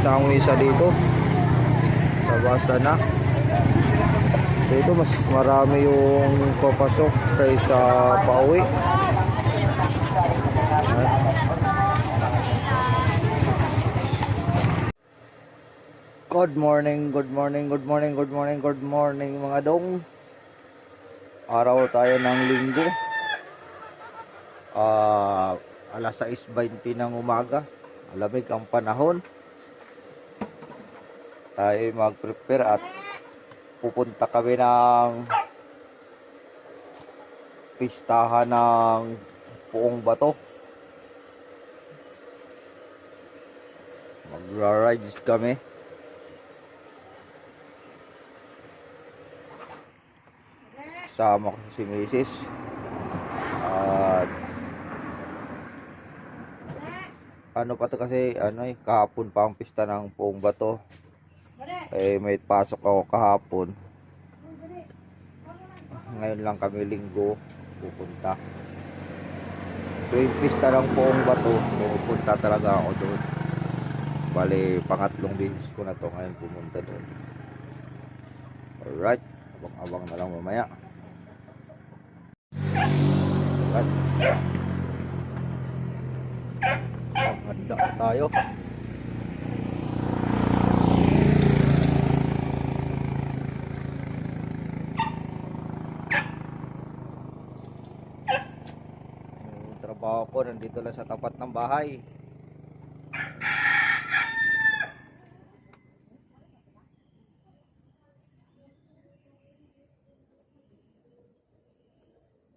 na ang misa dito. Bawasan na. Dito mas marami yung papasok kaysa pauwi. Good morning, good morning, good morning, good morning, good morning mga dong. Araw tayo ng linggo. Alas 6:20 ng umaga. Malamig ang panahon. Tayo mag-prepare at pupunta kami ng pistahan ng Puong Bato. Magra-rides kami. Sama ko si Mrs. At ano pa to kasi kahapon pa ang pista ng Puong Bato. May pasok ako kahapon. Ngayon lang kami linggo pupunta. Yung pista ng Puong Bato, pupunta talaga ako doon. Bali, pangatlong beses ko na to ngayon pumunta doon. Alright, abang-abang na lang mamaya. Alright. Handa tayo. Yung trabaho ko nandito lang sa tapat ng bahay.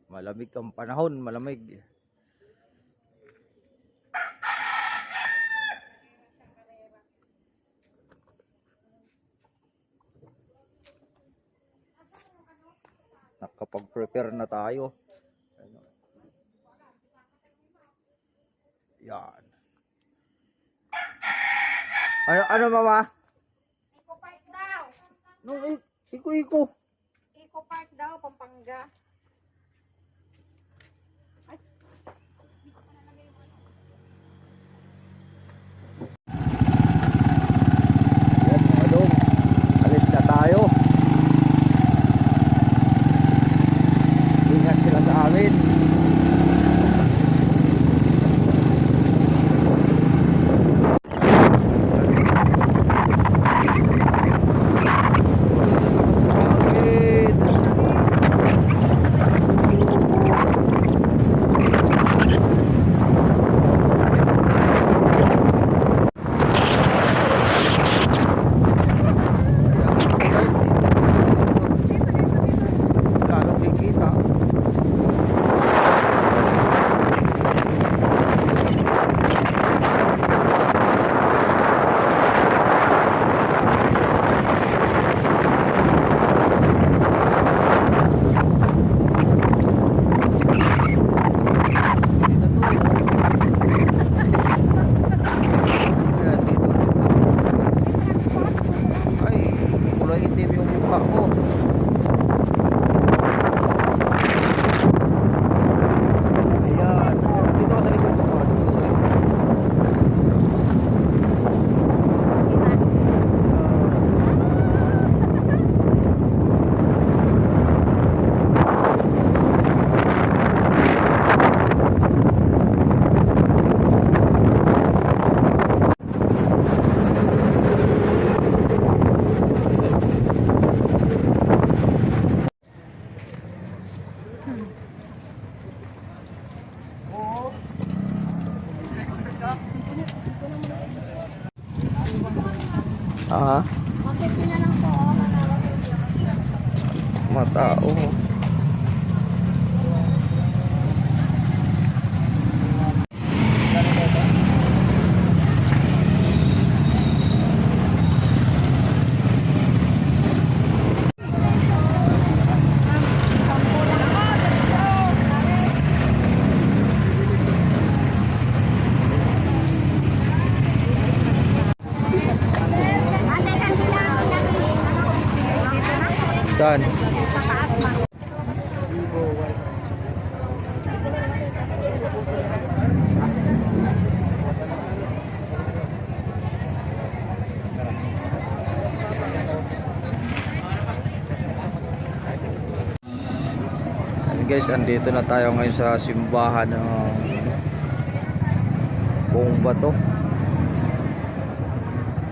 Malamig ang panahon, malamig. Nakapag-prepare na tayo. Yan. Ano mama? Eco Park daw. Nung iko. Eco Park daw, Pampanga. Yan mga dong. Alis na tayo. Ingat sila sa amin. Bakit mo na lang po, Matao. Saan? guys, andito na tayo ngayon sa simbahan ng Buong Bato.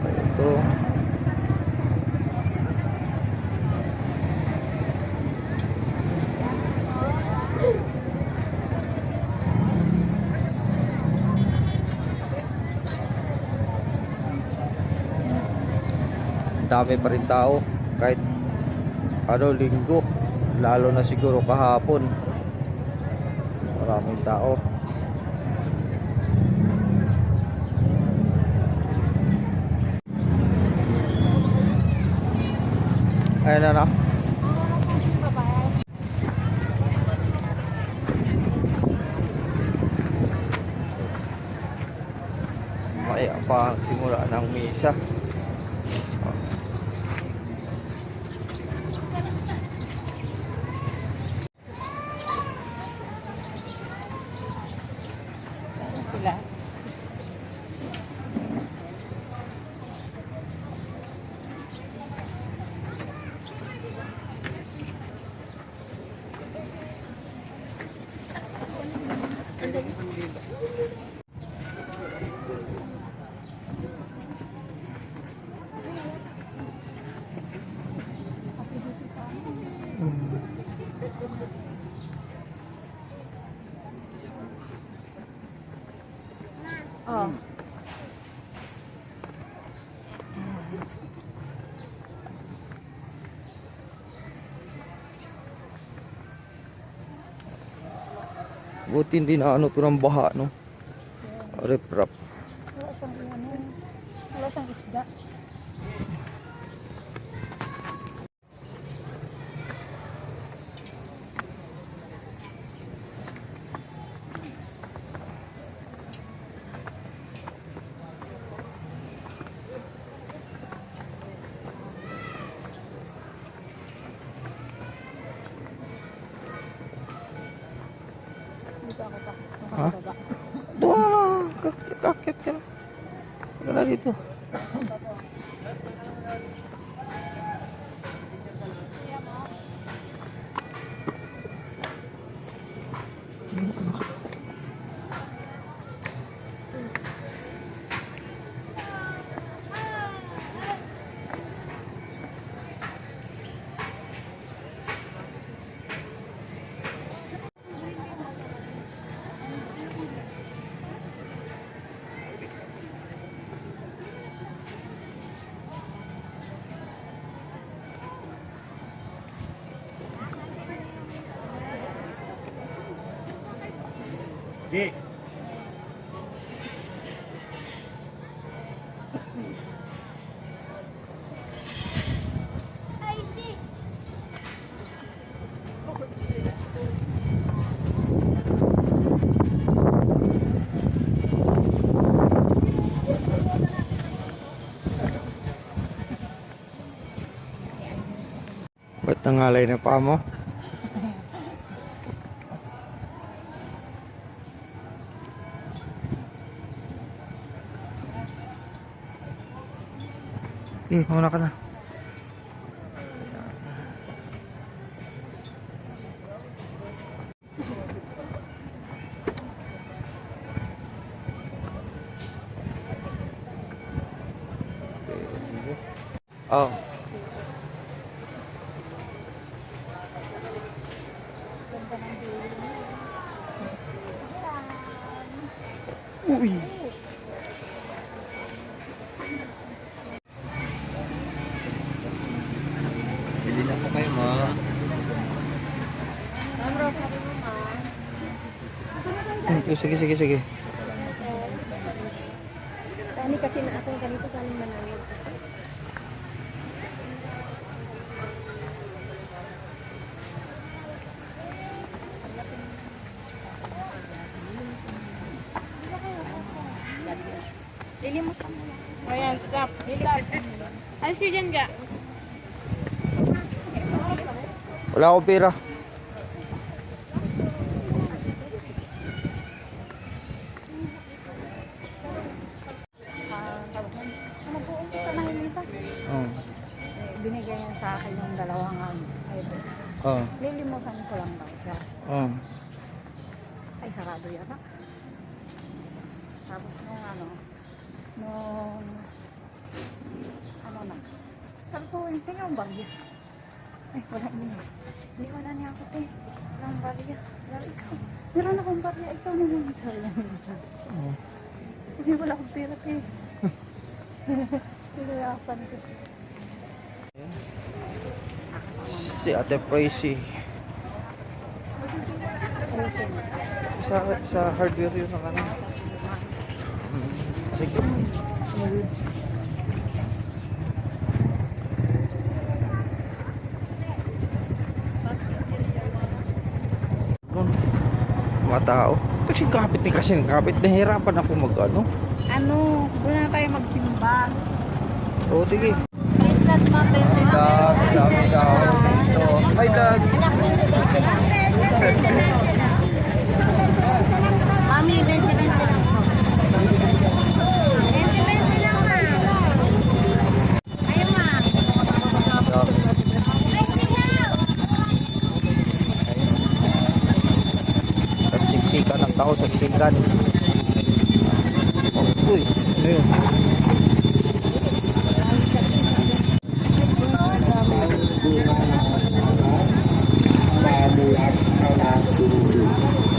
Ito. Dami pa rin tao kahit linggo, lalo na siguro kahapon maraming tao. Ayan na. May pa simula ng misa. Sila. Oh. Buti hindi na ano to ng baha, no? Riprap. Wala siyang isda. Dito ako pa. Ha? Doon na, kakit ka na. Wala dito. Di. Ba't nangalay na pa mo? Mauna ka na. Oh. Uy. Bili na po kayo, ma. Sige. Kani kasi na ako ganito kani manangit. Dili mo sa mga. Ayan, stop. Alis ka dyan ga. Wala akong pera. Ano po umpisa na yun isa? Oh. Binigay yan sa akin yung dalawang item. Oh. Lilimusan ko lang daw siya. Oh. Ay, sarado yan ha. Tapos nung nung na. Sabi ko, yung tingnan ang bagya. Ay, wala niya. Hindi wala niya ako eh. Walang bagya. Wala ikaw. Meron akong bagya. Ikaw naman. Sabi niya minsan. Oh. Hindi wala akong pera eh. Pinalasan ko. Si Ate Pricey. Sa hardware yun ang ano. Sige. Mga tao. Kasi kapit ni kasi kapit. Nahirapan ako mag ano. Doon na tayo magsimba. Oo, sige. Christmas mapes. Dami tao dito. Hi, vlog. Mami, 20-20 lang po. 20-20 lang ma. Ayaw ma. Siksikan ng tao, siksikan. Oh, uy, ano yun?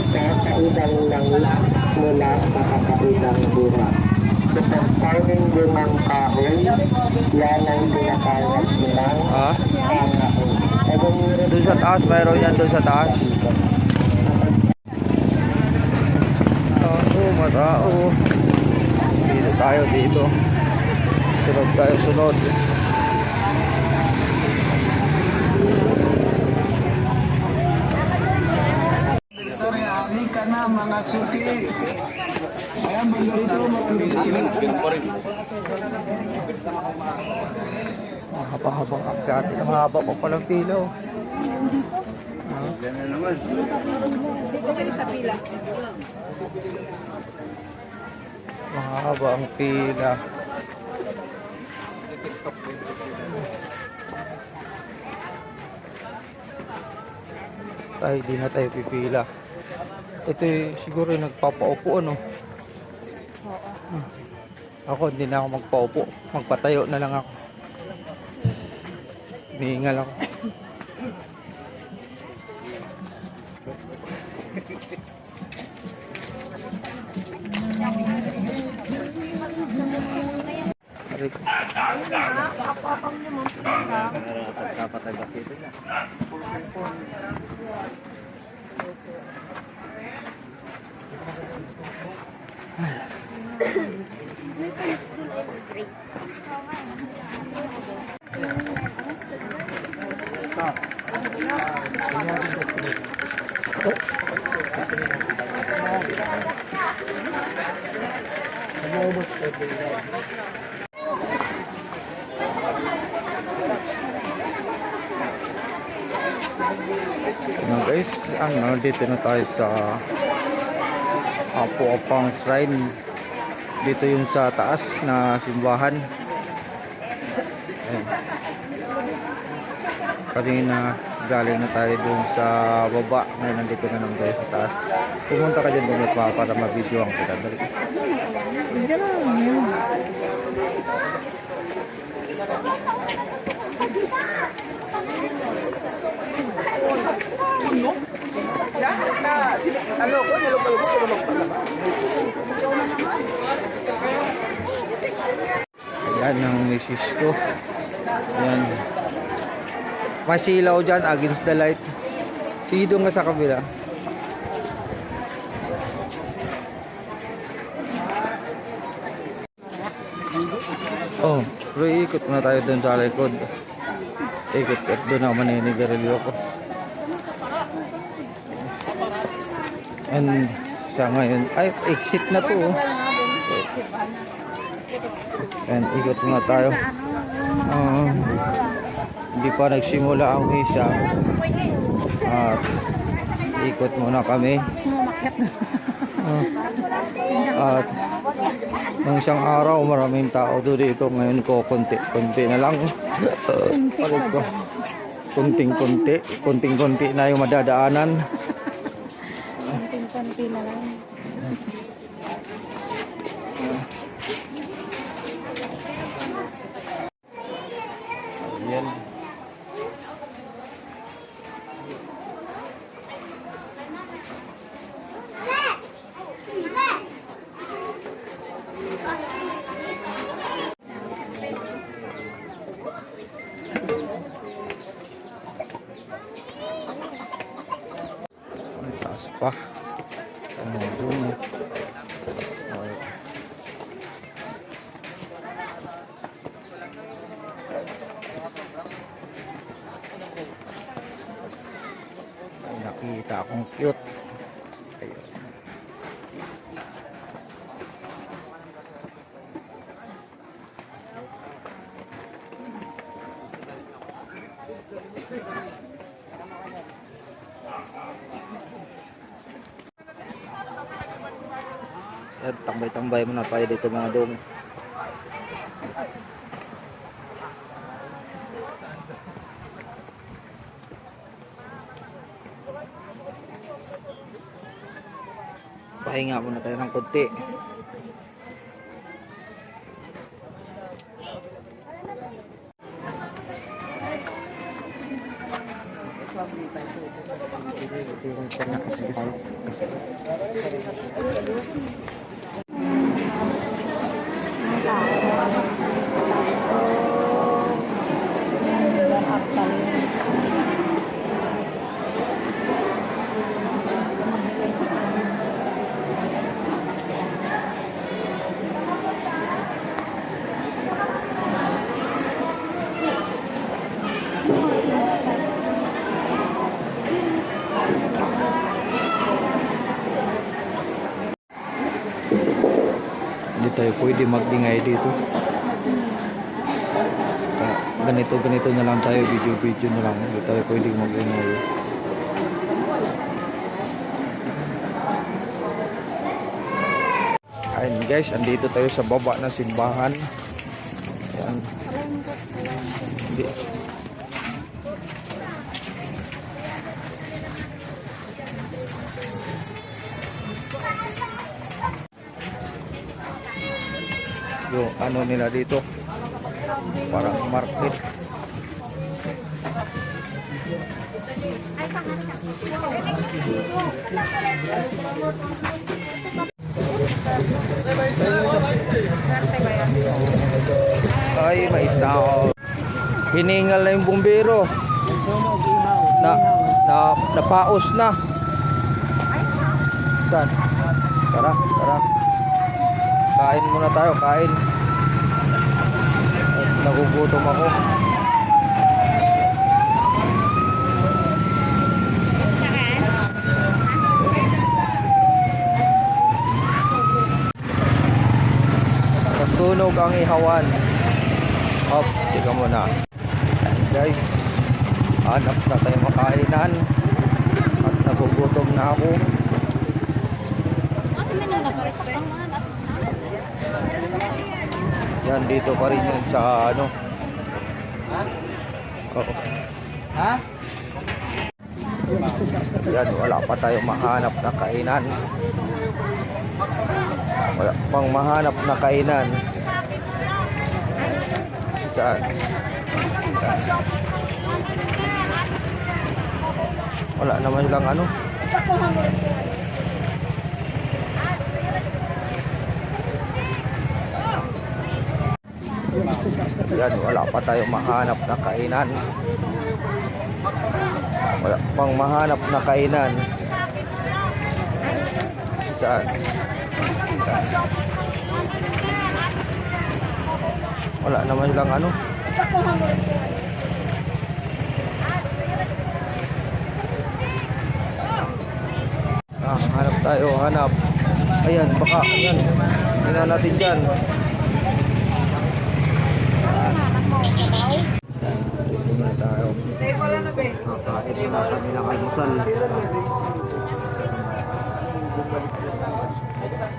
Sa kaudang langit mula sa kakaudang bunga. Sa pagkawin limang kahoy, yan ang pinakalat nilang Ah? panahon. Doon sa taas, mayroon yan doon sa taas. Oo, matao. Dito tayo, dito. Sunod tayo, sunod. Sari-ari ka na mga suki. Ayan, banda rito mga Mahaba-habang akyat. Mahaba pa palang pila. Oh. Dito kayo sa pila. Mahaba ang pila. Tayo, di na tayo pipila. Ito siguro yung nagpapaupo, ano? Ako, hindi na ako magpaupo. Magpatayo na lang ako. Hinihingal ako. Aray ko. Ano guys, dito na tayo sa Apo-Apang Shrine. Dito yung sa taas na simbahan. Ayan. Kanina galing na tayo dun sa baba. Ngayon nandito na naman tayo sa taas. Pumunta ka dyan dun para ma-video ang kita. Dali. Ayan ang misis ko. Ayan. Masilaw dyan against the light. Sige doon nga sa kabila. Oh, pero ikot muna tayo doon sa likod. Ikot at doon ako maninigarilyo ko. And sa ngayon, ay exit na to. Oh. And ikot muna tayo. Hindi pa nagsimula ang misa. At ikot muna kami. At ng isang araw maraming tao doon dito. Ngayon ko konti na lang. Palit ko. Konting-konti na yung madadaanan. Konting-konti na lang. Yan. Ang taas pa. Ano dun? Ay. Ay, nakita akong cute. Ayun. Yan, tambay-tambay muna tayo dito mga dong. Pahinga muna tayo ng konti. Hindi tayo pwede magbingay dito. Ganito na lang tayo, video na lang. Hindi tayo pwede magbingay. Ayun guys, andito tayo sa baba ng simbahan. Ayan. Hindi. Yung ano nila dito, parang market. Ay, may tao. Hiningal na yung bumbero. Napaos na. Saan? Tara. Kain muna tayo, kain. Nagugutom ako. Nasunog ang ihawan. Hop, tika muna. Ayan guys, hanap na tayo makainan. At nagugutom na ako. Yan, dito pa rin yan sa ano. Oo. Ha? Yan, wala pa tayo mahanap na kainan. Wala pang mahanap na kainan. Saan? Wala naman silang ano. Yan, wala pa tayo mahanap na kainan. Wala pang mahanap na kainan. Saan? Wala naman silang ano. Hanap tayo, hanap. Ayan, baka, ayan. Tingnan natin dyan. Tingnan tayo. Kakain na kami ng almusal.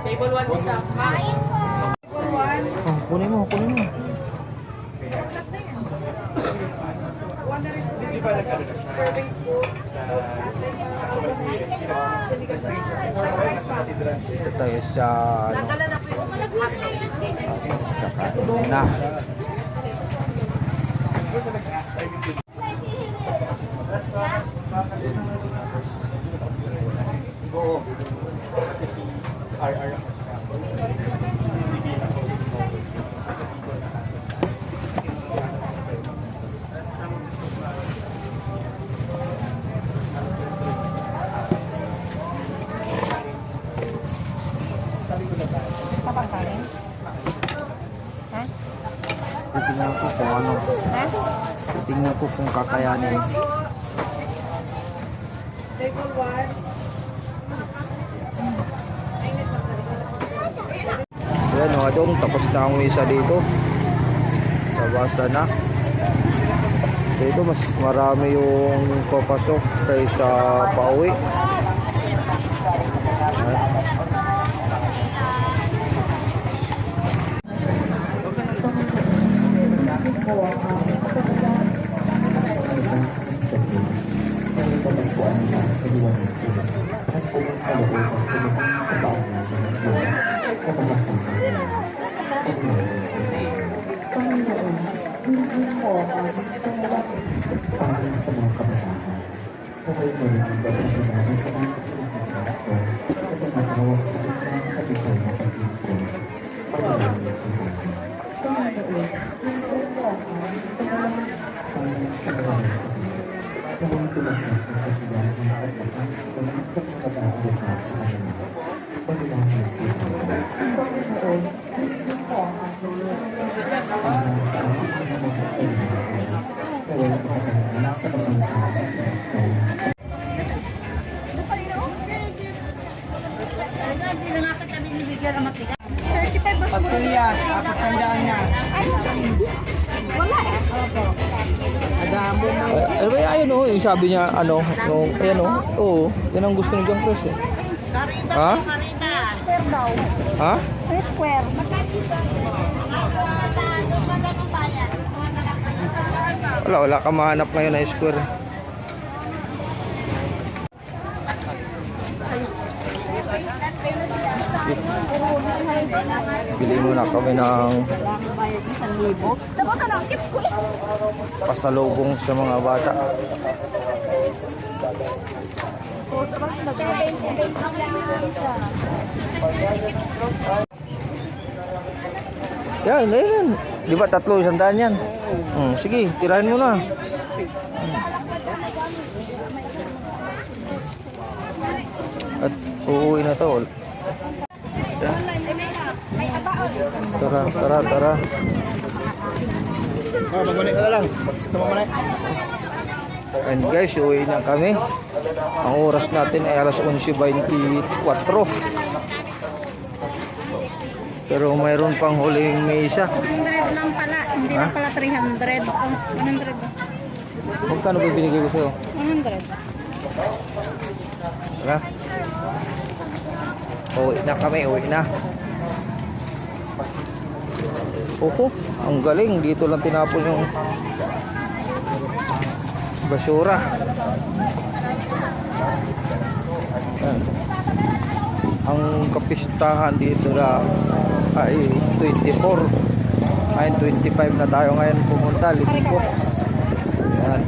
Table 1 dito. Oh, kunin mo. Dito tayo sa ano, kakain na. Sa pangkain? Ha? Titingnan ko kung ano. Ha? Titingnan ko kung kakayanin. Ayan o, adong tapos na ang isa dito. Nabasa na. Dito mas marami yung papasok kaysa pauwi. Pastillas, apat sandaan nga. Wala eh. Adamo na. Ano ba yun o? Yung sabi niya ano, yung, ayan o. Oo, yan ang gusto ni John Cruz eh. Ha? Square daw. Ha? May square. Wala ka mahanap ngayon na square. Bili muna kami ng Bayad 1,000. Dapat na lang, keep ko lang. pasalubong sa mga bata. Yan, yan. Di ba 300 yan? Sige, tirahin mo na. At uuwi na to. Yan. Tara. Babalik ka na lang. Tumamalik. And guys, uwi na kami. Ang oras natin ay alas 11:24. Pero mayroon pang huling misa. 100 lang pala. Hindi Ha? na pala 300. 100. Magkano ba binigay ko sa'yo? 100. Tara. Uwi na kami, uwi na. Opo, ang galing. Dito lang tinapon yung basura. Yan. Ang kapistahan dito na ay 24. Ay 25 na tayo ngayon pumunta. Linggo. Yan.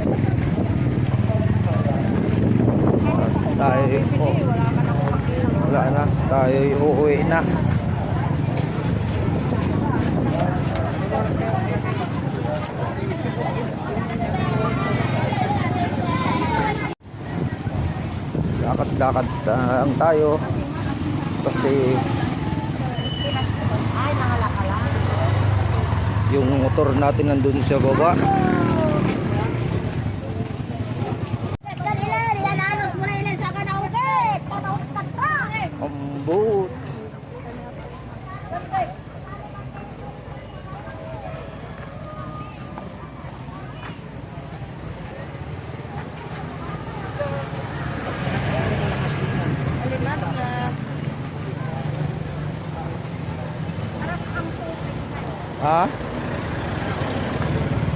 Tayo, wala na. Tayo uuwi na. Lakad-lakad lang tayo kasi yung motor natin nandun sa baba. Ambot. Ha?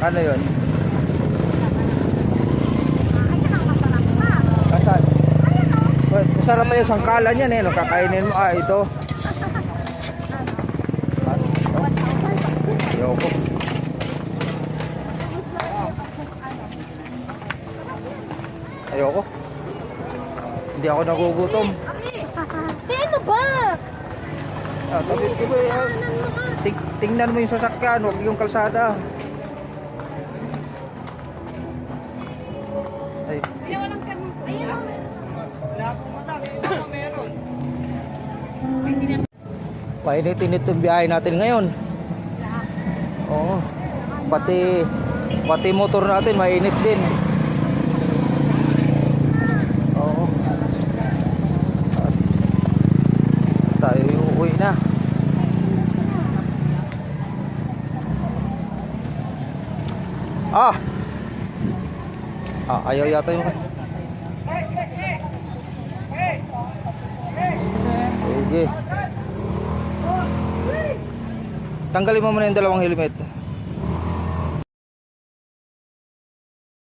Ano yun? Sarap pa yung sangkalan yan eh. No? Kakainin mo. Ah, ito. Ayoko. Ayoko. Hindi ako nagugutom. Ano ba? Ah, tapi ko ba tingnan mo yung sasakyan, huwag yung kalsada. Ay. Mainit-init yung biyahe natin ngayon. Oo. Pati motor natin mainit din. Oo. Tayo uuwi na. Ah, ayaw yata yung... Sige. Tanggalin mo muna yung dalawang helmet.